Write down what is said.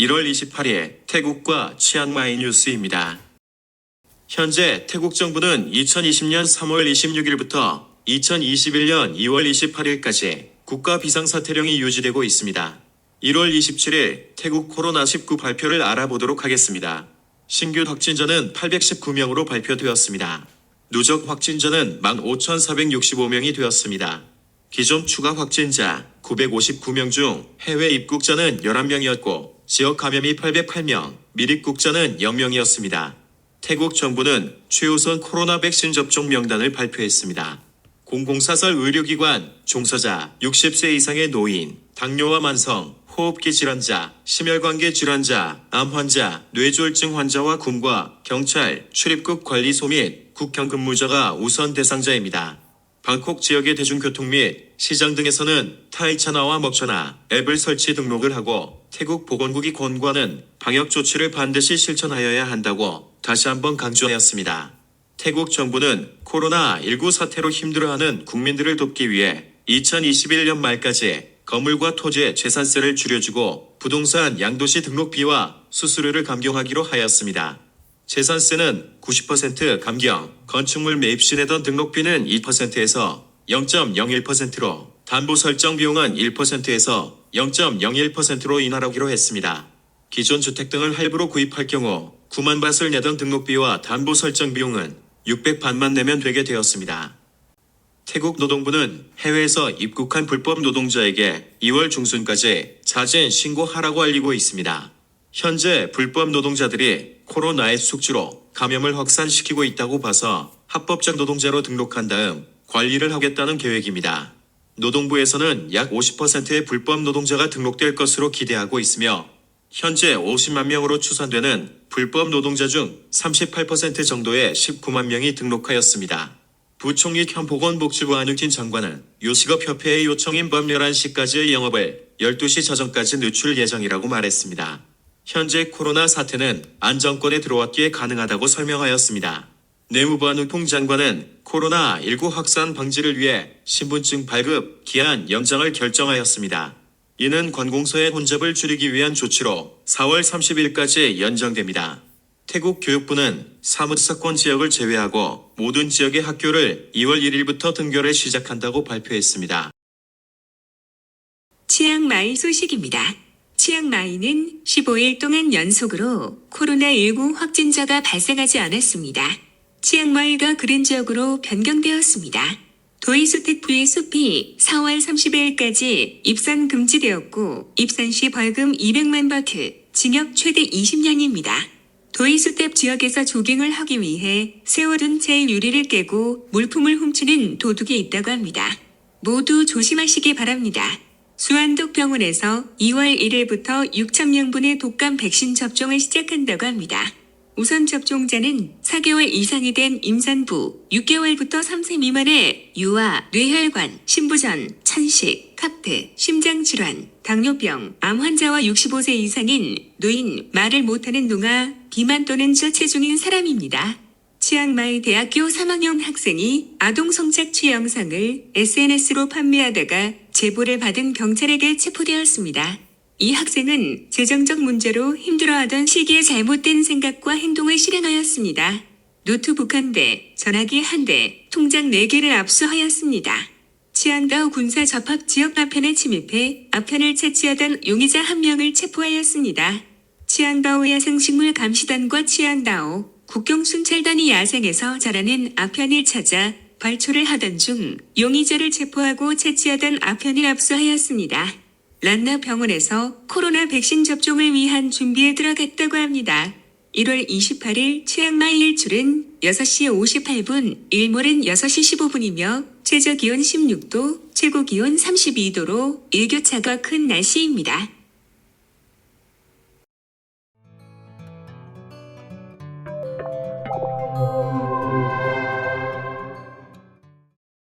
1월 28일 태국과 치앙마이 뉴스입니다. 현재 태국 정부는 2020년 3월 26일부터 2021년 2월 28일까지 국가 비상사태령이 유지되고 있습니다. 1월 27일 태국 코로나19 발표를 알아보도록 하겠습니다. 신규 확진자는 819명으로 발표되었습니다. 누적 확진자는 15,465명이 되었습니다. 기존 추가 확진자 959명 중 해외 입국자는 11명이었고 지역 감염이 808명, 밀입국자는 0명이었습니다. 태국 정부는 최우선 코로나 백신 접종 명단을 발표했습니다. 공공사설 의료기관, 종사자, 60세 이상의 노인, 당뇨와 만성, 호흡기 질환자, 심혈관계 질환자, 암 환자, 뇌졸중 환자와 군과 경찰, 출입국 관리소 및 국경 근무자가 우선 대상자입니다. 방콕 지역의 대중교통 및 시장 등에서는 타이차나와 먹차나 앱을 설치 등록을 하고 태국 보건국이 권고하는 방역 조치를 반드시 실천하여야 한다고 다시 한번 강조하였습니다. 태국 정부는 코로나19 사태로 힘들어하는 국민들을 돕기 위해 2021년 말까지 건물과 토지의 재산세를 줄여주고 부동산 양도시 등록비와 수수료를 감경하기로 하였습니다. 재산세는 90% 감경, 건축물 매입 시 내던 등록비는 2%에서 0.01%로, 담보 설정 비용은 1%에서 0.01%로 인하하기로 했습니다. 기존 주택 등을 할부로 구입할 경우 9만 바트를 내던 등록비와 담보 설정 비용은 600바트만 내면 되게 되었습니다. 태국 노동부는 해외에서 입국한 불법 노동자에게 2월 중순까지 자진 신고하라고 알리고 있습니다. 현재 불법 노동자들이 코로나의 숙주로 감염을 확산시키고 있다고 봐서 합법적 노동자로 등록한 다음 관리를 하겠다는 계획입니다. 노동부에서는 약 50%의 불법 노동자가 등록될 것으로 기대하고 있으며 현재 50만 명으로 추산되는 불법 노동자 중 38% 정도의 19만 명이 등록하였습니다. 부총리 겸 보건복지부 안욱진 장관은 요식업협회의 요청인 밤 11시까지의 영업을 12시 저전까지 늦출 예정이라고 말했습니다. 현재 코로나 사태는 안정권에 들어왔기에 가능하다고 설명하였습니다. 내무부 안욱풍 장관은 코로나19 확산 방지를 위해 신분증 발급 기한 연장을 결정하였습니다. 이는 관공서의 혼잡을 줄이기 위한 조치로 4월 30일까지 연장됩니다. 태국 교육부는 사무특사권 지역을 제외하고 모든 지역의 학교를 2월 1일부터 등교를 시작한다고 발표했습니다. 치앙마이 소식입니다. 치앙마이는 15일 동안 연속으로 코로나19 확진자가 발생하지 않았습니다. 치앙마이가 그린 지역으로 변경되었습니다. 도이수택부의 숲이 4월 30일까지 입산 금지되었고 입산 시 벌금 200만 바트, 징역 최대 20년입니다. 도이수택 지역에서 조깅을 하기 위해 세워둔 채의 유리를 깨고 물품을 훔치는 도둑이 있다고 합니다. 모두 조심하시기 바랍니다. 수안독 병원에서 2월 1일부터 6,000명분의 독감 백신 접종을 시작한다고 합니다. 우선 접종자는 4개월 이상이 된 임산부, 6개월부터 3세 미만의 유아, 뇌혈관, 신부전, 천식, 카페, 심장질환, 당뇨병, 암 환자와 65세 이상인 노인, 말을 못하는 농아, 비만 또는 저체중인 사람입니다. 치앙마이 대학교 3학년 학생이 아동 성착취 영상을 SNS로 판매하다가 제보를 받은 경찰에게 체포되었습니다. 이 학생은 재정적 문제로 힘들어하던 시기에 잘못된 생각과 행동을 실행하였습니다. 노트북 1대, 전화기 1대, 통장 4개를 압수하였습니다. 치앙다오 군사 접합 지역 아편에 침입해 아편을 채취하던 용의자 1명을 체포하였습니다. 치앙다오 야생식물 감시단과 치앙다오 국경 순찰단이 야생에서 자라는 아편을 찾아 발초를 하던 중 용의자를 체포하고 채취하던 아편을 압수하였습니다. 란나 병원에서 코로나 백신 접종을 위한 준비에 들어갔다고 합니다. 1월 28일 치앙마이 일출은 6시 58분, 일몰은 6시 15분이며 최저기온 16도, 최고기온 32도로 일교차가 큰 날씨입니다.